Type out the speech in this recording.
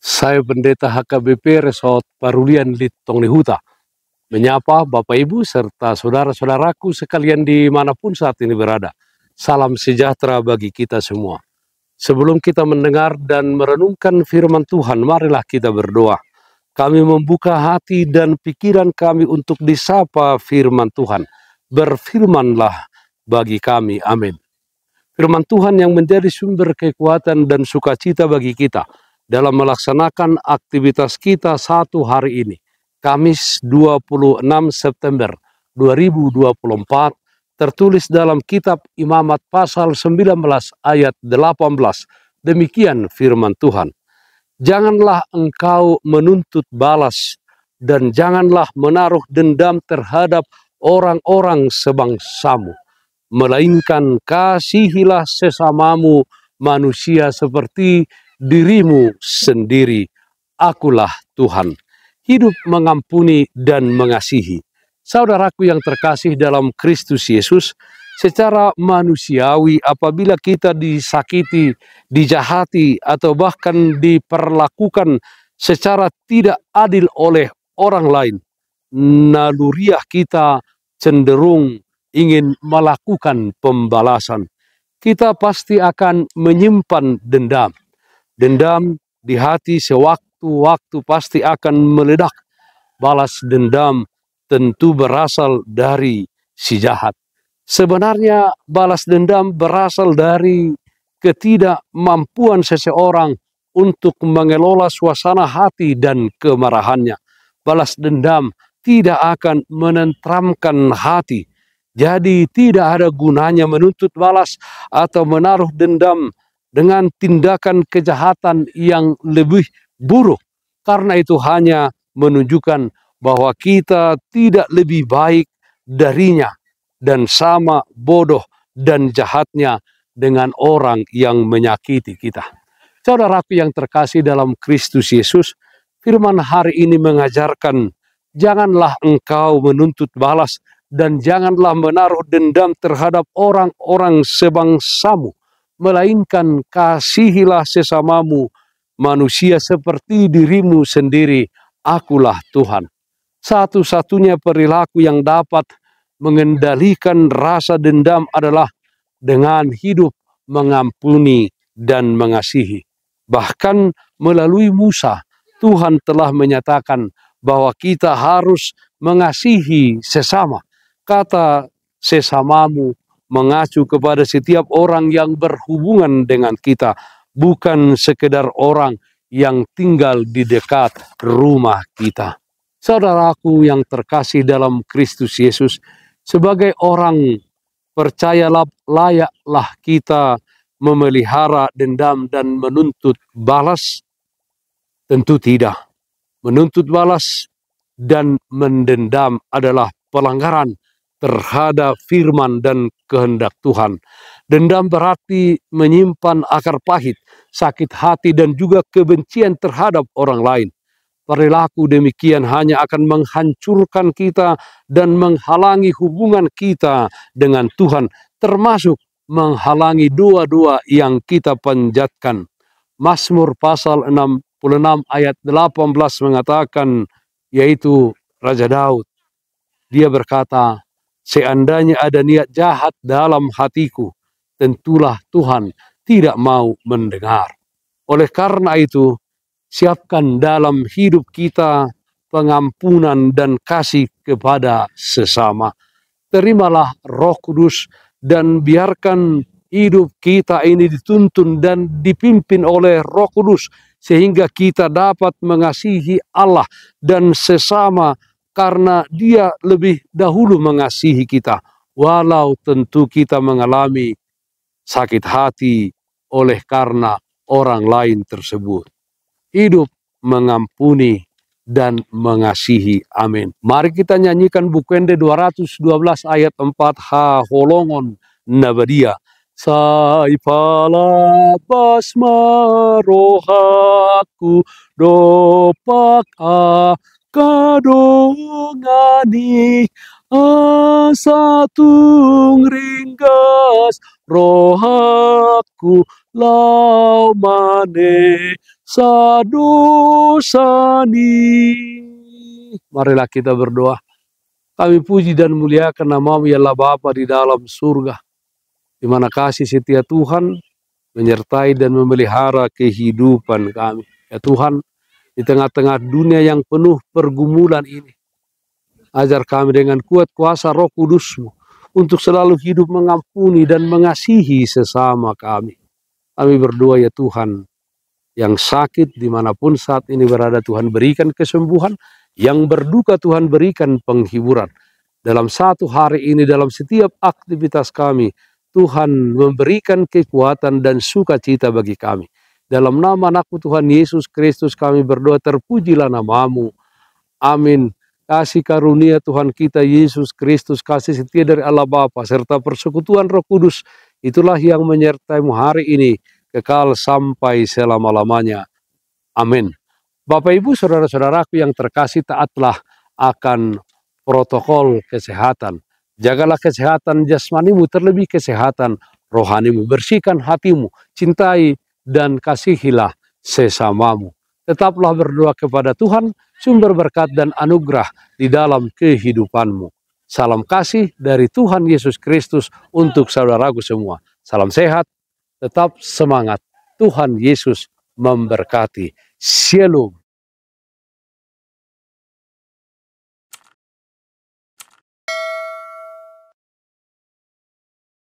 Saya Pendeta HKBP Resort Parulian Litong Lihuta menyapa Bapak Ibu serta saudara-saudaraku sekalian dimanapun saat ini berada. Salam sejahtera bagi kita semua. Sebelum kita mendengar dan merenungkan firman Tuhan, marilah kita berdoa. Kami membuka hati dan pikiran kami untuk disapa firman Tuhan. Berfirmanlah bagi kami, amin. Firman Tuhan yang menjadi sumber kekuatan dan sukacita bagi kita dalam melaksanakan aktivitas kita satu hari ini. Kamis 26 September 2024 tertulis dalam kitab Imamat pasal 19 ayat 18. Demikian firman Tuhan. Janganlah engkau menuntut balas dan janganlah menaruh dendam terhadap orang-orang sebangsamu, melainkan kasihilah sesamamu manusia seperti dirimu sendiri. Akulah Tuhan. Hidup mengampuni dan mengasihi. Saudaraku yang terkasih dalam Kristus Yesus, secara manusiawi apabila kita disakiti, dijahati, atau bahkan diperlakukan secara tidak adil oleh orang lain, naluriah kita cenderung ingin melakukan pembalasan. Kita pasti akan menyimpan dendam. Dendam di hati sewaktu-waktu pasti akan meledak. Balas dendam tentu berasal dari si jahat. Sebenarnya balas dendam berasal dari ketidakmampuan seseorang untuk mengelola suasana hati dan kemarahannya. Balas dendam tidak akan menenteramkan hati. Jadi tidak ada gunanya menuntut balas atau menaruh dendam dengan tindakan kejahatan yang lebih buruk. Karena itu hanya menunjukkan bahwa kita tidak lebih baik darinya dan sama bodoh dan jahatnya dengan orang yang menyakiti kita. Saudaraku yang terkasih dalam Kristus Yesus, firman hari ini mengajarkan, janganlah engkau menuntut balas dan janganlah menaruh dendam terhadap orang-orang sebangsamu, melainkan kasihilah sesamamu manusia seperti dirimu sendiri. Akulah Tuhan. Satu-satunya perilaku yang dapat mengendalikan rasa dendam adalah dengan hidup mengampuni dan mengasihi. Bahkan melalui Musa, Tuhan telah menyatakan bahwa kita harus mengasihi sesama. Kata sesamamu mengacu kepada setiap orang yang berhubungan dengan kita, bukan sekedar orang yang tinggal di dekat rumah kita. Saudaraku yang terkasih dalam Kristus Yesus, sebagai orang percayalah layaklah kita memelihara dendam dan menuntut balas? Tentu tidak. Menuntut balas dan mendendam adalah pelanggaran terhadap firman dan kehendak Tuhan. Dendam berarti menyimpan akar pahit, sakit hati, dan juga kebencian terhadap orang lain. Perilaku demikian hanya akan menghancurkan kita dan menghalangi hubungan kita dengan Tuhan, termasuk menghalangi doa-doa yang kita panjatkan. Mazmur pasal 66 ayat 18 mengatakan, yaitu Raja Daud. Dia berkata, seandainya ada niat jahat dalam hatiku, tentulah Tuhan tidak mau mendengar. Oleh karena itu, siapkan dalam hidup kita pengampunan dan kasih kepada sesama. Terimalah Roh Kudus dan biarkan hidup kita ini dituntun dan dipimpin oleh Roh Kudus sehingga kita dapat mengasihi Allah dan sesama karena Dia lebih dahulu mengasihi kita, walau tentu kita mengalami sakit hati oleh karena orang lain tersebut. Hidup mengampuni dan mengasihi. Amin. Mari kita nyanyikan Bukende 212 ayat 4 Holongon Nabadia. Saipala basma rohaku dopak kadongani asatung ringgas rohaku lau mane sadosani. Marilah kita berdoa. Kami puji dan muliakan nama-Mu ya Allah Bapa di dalam surga, di mana kasih setia Tuhan menyertai dan memelihara kehidupan kami. Ya Tuhan, di tengah-tengah dunia yang penuh pergumulan ini, ajar kami dengan kuat kuasa Roh Kudus-Mu untuk selalu hidup mengampuni dan mengasihi sesama kami. Kami berdoa ya Tuhan, yang sakit dimanapun saat ini berada, Tuhan berikan kesembuhan, yang berduka Tuhan berikan penghiburan. Dalam satu hari ini, dalam setiap aktivitas kami, Tuhan memberikan kekuatan dan sukacita bagi kami. Dalam nama anakmu Tuhan Yesus Kristus kami berdoa, terpujilah nama-Mu. Amin. Kasih karunia Tuhan kita Yesus Kristus, kasih setia dari Allah Bapa, serta persekutuan Roh Kudus, itulah yang menyertai-Mu hari ini, kekal sampai selama-lamanya. Amin. Bapak Ibu saudara-saudaraku yang terkasih, taatlah akan protokol kesehatan. Jagalah kesehatan jasmanimu, terlebih kesehatan rohanimu. Bersihkan hatimu, cintai dan kasihilah sesamamu. Tetaplah berdoa kepada Tuhan, sumber berkat dan anugerah di dalam kehidupanmu. Salam kasih dari Tuhan Yesus Kristus untuk saudaraku semua. Salam sehat, tetap semangat. Tuhan Yesus memberkati. Shalom.